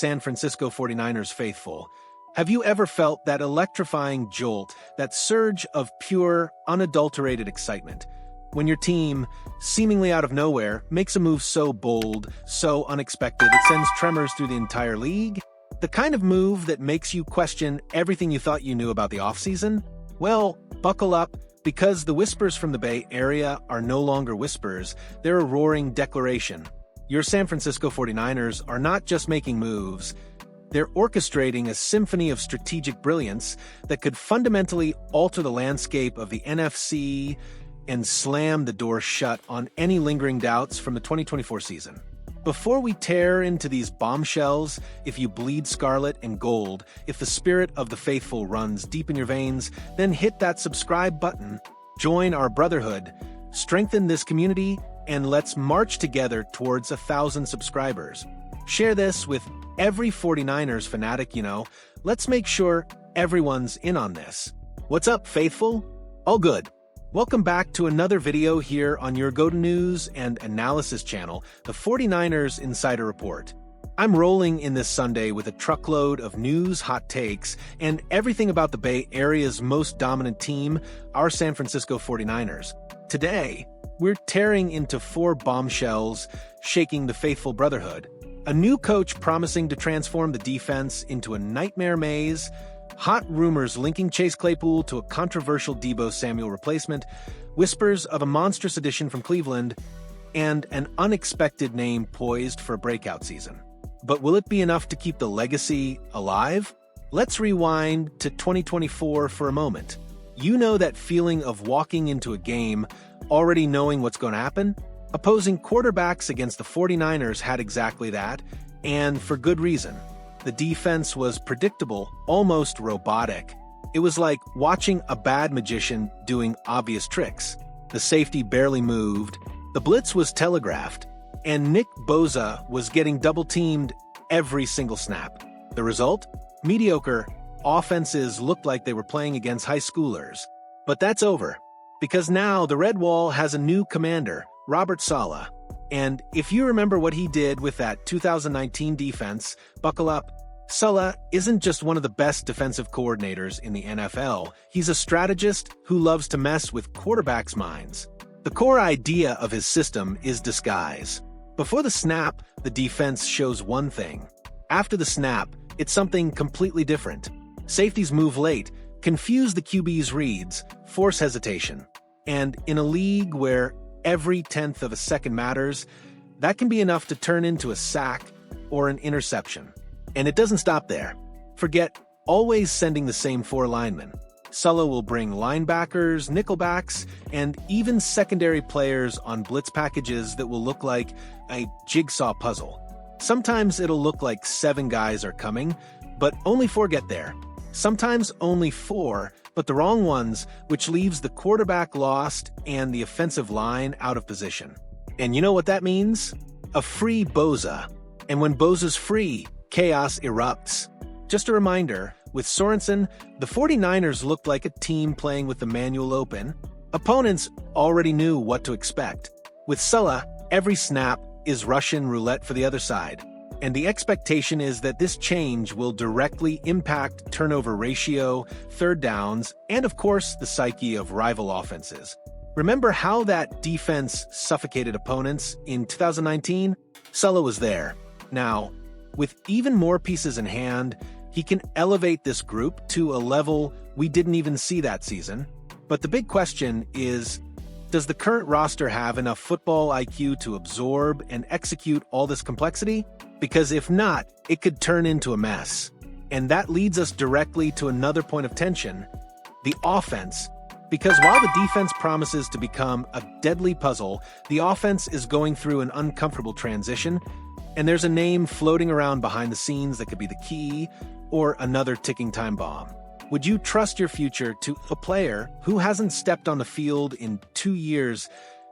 San Francisco 49ers faithful. Have you ever felt that electrifying jolt, that surge of pure, unadulterated excitement? When your team, seemingly out of nowhere, makes a move so bold, so unexpected, it sends tremors through the entire league? The kind of move that makes you question everything you thought you knew about the offseason? Well, buckle up, because the whispers from the Bay Area are no longer whispers, they're a roaring declaration. Your San Francisco 49ers are not just making moves, they're orchestrating a symphony of strategic brilliance that could fundamentally alter the landscape of the NFC and slam the door shut on any lingering doubts from the 2024 season. Before we tear into these bombshells, if you bleed scarlet and gold, if the spirit of the faithful runs deep in your veins, then hit that subscribe button, join our brotherhood, strengthen this community, and let's march together towards 1,000 subscribers. Share this with every 49ers fanatic you know. Let's make sure everyone's in on this. What's up, faithful? All good. Welcome back to another video here on your go-to news and analysis channel, the 49ers Insider Report. I'm rolling in this Sunday with a truckload of news, hot takes, and everything about the Bay Area's most dominant team, our San Francisco 49ers. Today, we're tearing into 4 bombshells, shaking the faithful brotherhood. A new coach promising to transform the defense into a nightmare maze, hot rumors linking Chase Claypool to a controversial Deebo Samuel replacement, whispers of a monstrous addition from Cleveland, and an unexpected name poised for a breakout season. But will it be enough to keep the legacy alive? Let's rewind to 2024 for a moment. You know that feeling of walking into a game, already knowing what's going to happen? Opposing quarterbacks against the 49ers had exactly that, and for good reason. The defense was predictable, almost robotic. It was like watching a bad magician doing obvious tricks. The safety barely moved, the blitz was telegraphed, and Nick Bosa was getting double-teamed every single snap. The result? Mediocre. Offenses looked like they were playing against high schoolers. But that's over, because now the Red Wall has a new commander, Robert Saleh. And if you remember what he did with that 2019 defense, buckle up. Saleh isn't just one of the best defensive coordinators in the NFL, he's a strategist who loves to mess with quarterbacks' minds. The core idea of his system is disguise. Before the snap, the defense shows one thing. After the snap, it's something completely different. Safeties move late, confuse the QB's reads, force hesitation. And in a league where every tenth of a second matters, that can be enough to turn into a sack or an interception. And it doesn't stop there. Forget always sending the same 4 linemen. Saleh will bring linebackers, nickelbacks, and even secondary players on blitz packages that will look like a jigsaw puzzle. Sometimes it'll look like 7 guys are coming, but only 4 get there. Sometimes only 4, but the wrong ones, which leaves the quarterback lost and the offensive line out of position. And you know what that means? A free Bosa. And when Bosa's free, chaos erupts. Just a reminder, with Sorensen, the 49ers looked like a team playing with the manual open. Opponents already knew what to expect. With Saleh, every snap is Russian roulette for the other side. And the expectation is that this change will directly impact turnover ratio, third downs, and of course, the psyche of rival offenses. Remember how that defense suffocated opponents in 2019? Saleh was there. Now, with even more pieces in hand, he can elevate this group to a level we didn't even see that season. But the big question is, does the current roster have enough football IQ to absorb and execute all this complexity? Because if not, it could turn into a mess. And that leads us directly to another point of tension, the offense. Because while the defense promises to become a deadly puzzle, the offense is going through an uncomfortable transition, and there's a name floating around behind the scenes that could be the key or another ticking time bomb. Would you trust your future to a player who hasn't stepped on the field in 2 years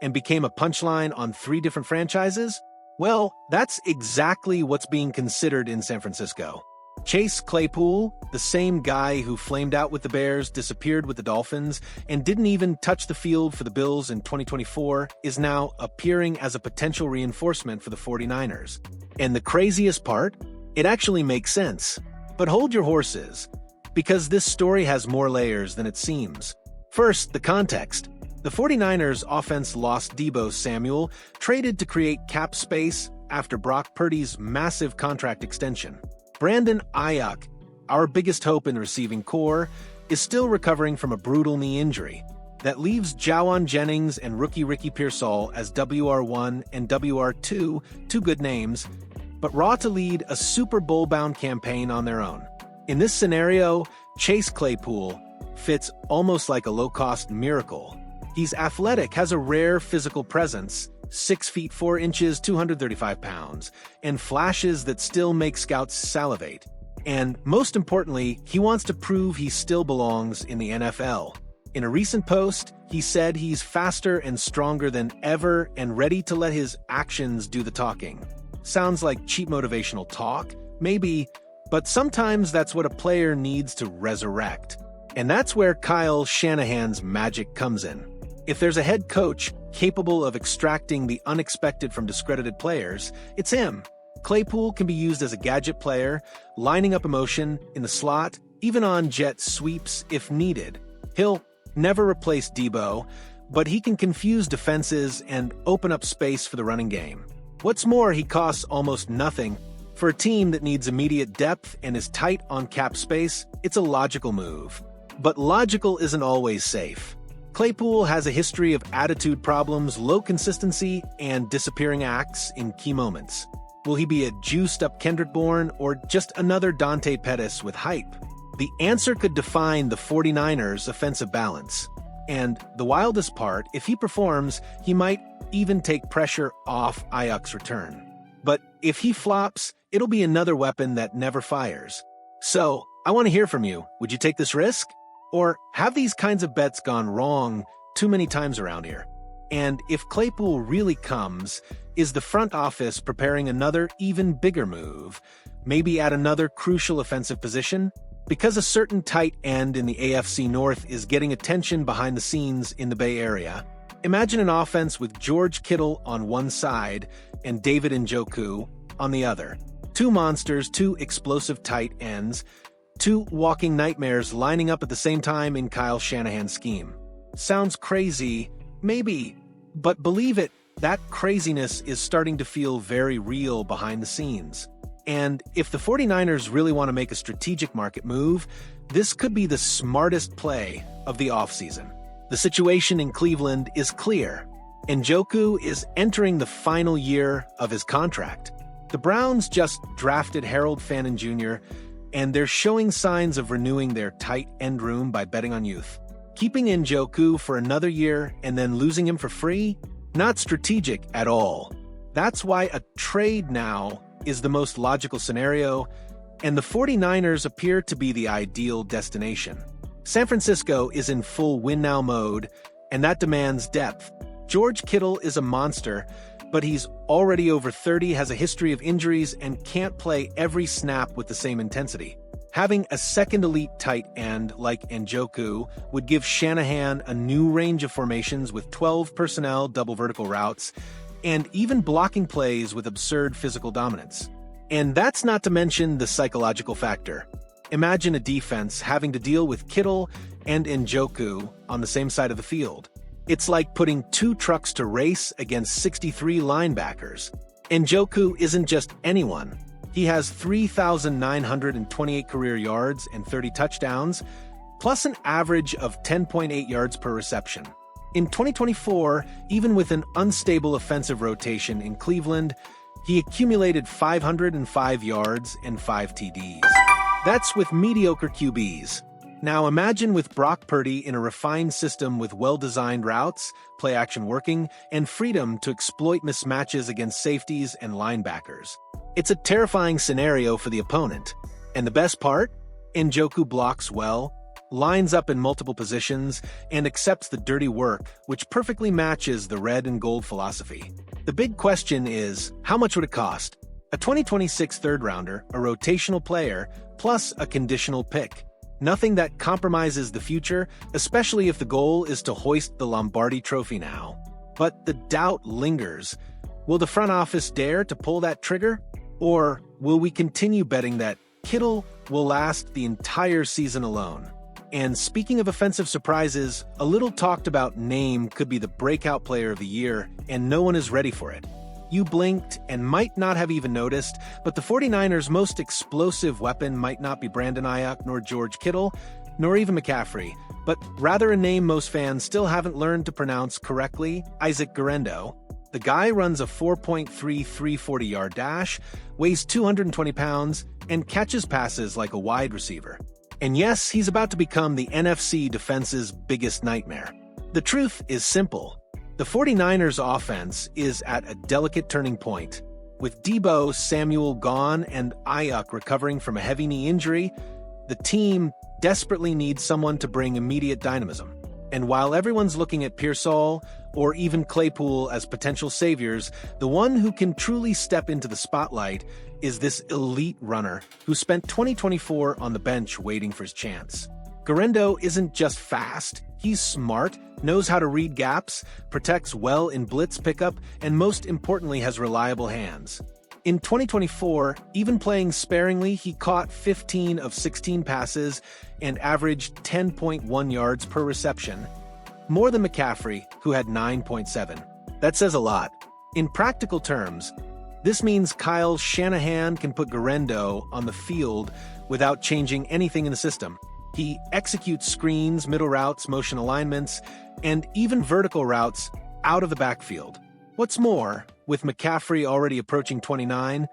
and became a punchline on 3 different franchises? Well, that's exactly what's being considered in San Francisco. Chase Claypool, the same guy who flamed out with the Bears, disappeared with the Dolphins, and didn't even touch the field for the Bills in 2024, is now appearing as a potential reinforcement for the 49ers. And the craziest part? It actually makes sense. But hold your horses, because this story has more layers than it seems. First, the context. The 49ers offense lost Deebo Samuel, traded to create cap space after Brock Purdy's massive contract extension. Brandon Ayuk, our biggest hope in the receiving core, is still recovering from a brutal knee injury. That leaves Jawan Jennings and rookie Ricky Pearsall as WR1 and WR2, two good names, but raw to lead a Super Bowl-bound campaign on their own. In this scenario, Chase Claypool fits almost like a low-cost miracle. He's athletic, has a rare physical presence, 6 feet 4 inches, 235 pounds, and flashes that still make scouts salivate. And most importantly, he wants to prove he still belongs in the NFL. In a recent post, he said he's faster and stronger than ever and ready to let his actions do the talking. Sounds like cheap motivational talk, maybe, but sometimes that's what a player needs to resurrect. And that's where Kyle Shanahan's magic comes in. If there's a head coach capable of extracting the unexpected from discredited players, it's him. Claypool can be used as a gadget player, lining up emotion in the slot, even on jet sweeps if needed. He'll never replace Deebo, but he can confuse defenses and open up space for the running game. What's more, he costs almost nothing. For a team that needs immediate depth and is tight on cap space, it's a logical move. But logical isn't always safe. Claypool has a history of attitude problems, low consistency, and disappearing acts in key moments. Will he be a juiced-up Kendrick Bourne or just another Dante Pettis with hype? The answer could define the 49ers' offensive balance. And the wildest part, if he performs, he might even take pressure off Ayuk's return. But if he flops, it'll be another weapon that never fires. So, I want to hear from you. Would you take this risk? Or have these kinds of bets gone wrong too many times around here? And if Claypool really comes, is the front office preparing another even bigger move? Maybe at another crucial offensive position? Because a certain tight end in the AFC North is getting attention behind the scenes in the Bay Area, imagine an offense with George Kittle on one side and David Njoku on the other. Two monsters, two explosive tight ends, two walking nightmares lining up at the same time in Kyle Shanahan's scheme. Sounds crazy, maybe, but believe it, that craziness is starting to feel very real behind the scenes. And if the 49ers really want to make a strategic market move, this could be the smartest play of the offseason. The situation in Cleveland is clear. Njoku is entering the final year of his contract. The Browns just drafted Harold Fannin Jr., and they're showing signs of renewing their tight end room by betting on youth. Keeping Njoku for another year and then losing him for free? Not strategic at all. That's why a trade now is the most logical scenario, and the 49ers appear to be the ideal destination. San Francisco is in full win-now mode, and that demands depth. George Kittle is a monster, but he's already over 30, has a history of injuries, and can't play every snap with the same intensity. Having a second elite tight end like Njoku would give Shanahan a new range of formations with 12 personnel double vertical routes, and even blocking plays with absurd physical dominance. And that's not to mention the psychological factor. Imagine a defense having to deal with Kittle and Njoku on the same side of the field. It's like putting two trucks to race against 63 linebackers. Njoku isn't just anyone. He has 3,928 career yards and 30 touchdowns, plus an average of 10.8 yards per reception. In 2024, even with an unstable offensive rotation in Cleveland, he accumulated 505 yards and 5 TDs. That's with mediocre QBs. Now imagine with Brock Purdy in a refined system with well-designed routes, play-action working, and freedom to exploit mismatches against safeties and linebackers. It's a terrifying scenario for the opponent. And the best part? Njoku blocks well, lines up in multiple positions, and accepts the dirty work, which perfectly matches the red and gold philosophy. The big question is, how much would it cost? A 2026 third-rounder, a rotational player, plus a conditional pick. Nothing that compromises the future, especially if the goal is to hoist the Lombardi Trophy now. But the doubt lingers. Will the front office dare to pull that trigger? Or will we continue betting that Kittle will last the entire season alone? And speaking of offensive surprises, a little talked about name could be the breakout player of the year, and no one is ready for it. You blinked and might not have even noticed, but the 49ers' most explosive weapon might not be Brandon Ayuk nor George Kittle, nor even McCaffrey, but rather a name most fans still haven't learned to pronounce correctly, Isaac Guerendo. The guy runs a 4.3 340-yard dash, weighs 220 pounds, and catches passes like a wide receiver. And yes, he's about to become the NFC defense's biggest nightmare. The truth is simple. The 49ers offense is at a delicate turning point. With Deebo Samuel gone and Ayuk recovering from a heavy knee injury, the team desperately needs someone to bring immediate dynamism. And while everyone's looking at Pearsall or even Claypool as potential saviors, the one who can truly step into the spotlight is this elite runner who spent 2024 on the bench waiting for his chance. Guerendo isn't just fast, he's smart, knows how to read gaps, protects well in blitz pickup, and most importantly has reliable hands. In 2024, even playing sparingly, he caught 15 of 16 passes and averaged 10.1 yards per reception, more than McCaffrey, who had 9.7. That says a lot. In practical terms, this means Kyle Shanahan can put Guerendo on the field without changing anything in the system. He executes screens, middle routes, motion alignments, and even vertical routes out of the backfield. What's more, with McCaffrey already approaching 29,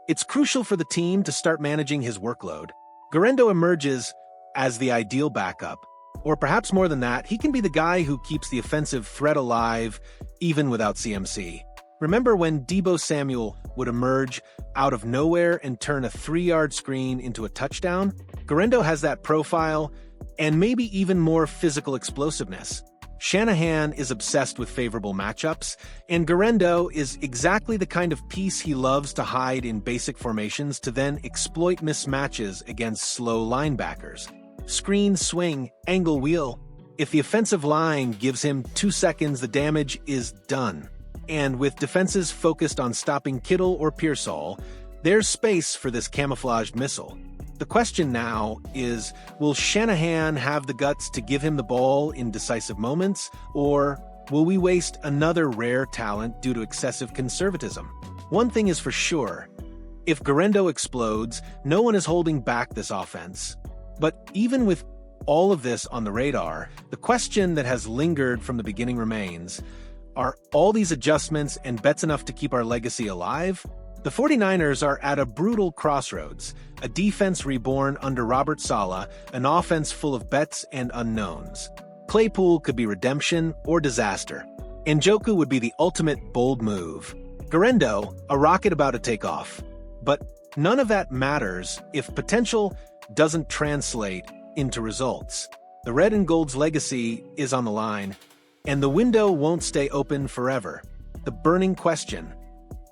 it's crucial for the team to start managing his workload. Guerendo emerges as the ideal backup, or perhaps more than that, he can be the guy who keeps the offensive threat alive even without CMC. Remember when Deebo Samuel would emerge out of nowhere and turn a 3-yard screen into a touchdown? Guerendo has that profile and maybe even more physical explosiveness. Shanahan is obsessed with favorable matchups, and Guerendo is exactly the kind of piece he loves to hide in basic formations to then exploit mismatches against slow linebackers. Screen, swing, angle, wheel. If the offensive line gives him 2 seconds, the damage is done. And with defenses focused on stopping Kittle or Pearsall, there's space for this camouflaged missile. The question now is, will Shanahan have the guts to give him the ball in decisive moments, or will we waste another rare talent due to excessive conservatism? One thing is for sure, if Guerendo explodes, no one is holding back this offense. But even with all of this on the radar, the question that has lingered from the beginning remains, are all these adjustments and bets enough to keep our legacy alive? The 49ers are at a brutal crossroads, a defense reborn under Robert Saleh, an offense full of bets and unknowns. Claypool could be redemption or disaster. Njoku would be the ultimate bold move. Guerendo, a rocket about to take off. But none of that matters if potential doesn't translate into results. The red and gold's legacy is on the line, and the window won't stay open forever. The burning question: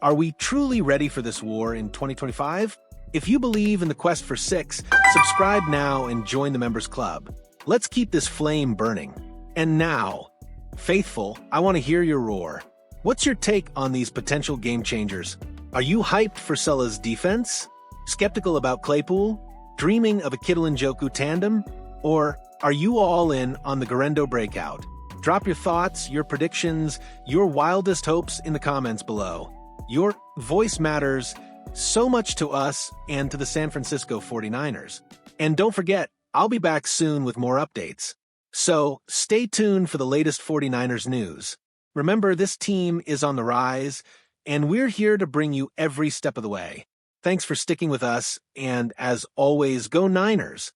are we truly ready for this war in 2025? If you believe in the quest for 6, subscribe now and join the members club. Let's keep this flame burning. And now, faithful, I want to hear your roar. What's your take on these potential game changers? Are you hyped for Saleh's defense? Skeptical about Claypool? Dreaming of a Kittle and Njoku tandem? Or are you all in on the Guerendo breakout? Drop your thoughts, your predictions, your wildest hopes in the comments below. Your voice matters so much to us and to the San Francisco 49ers. And don't forget, I'll be back soon with more updates. So stay tuned for the latest 49ers news. Remember, this team is on the rise, and we're here to bring you every step of the way. Thanks for sticking with us, and as always, go Niners!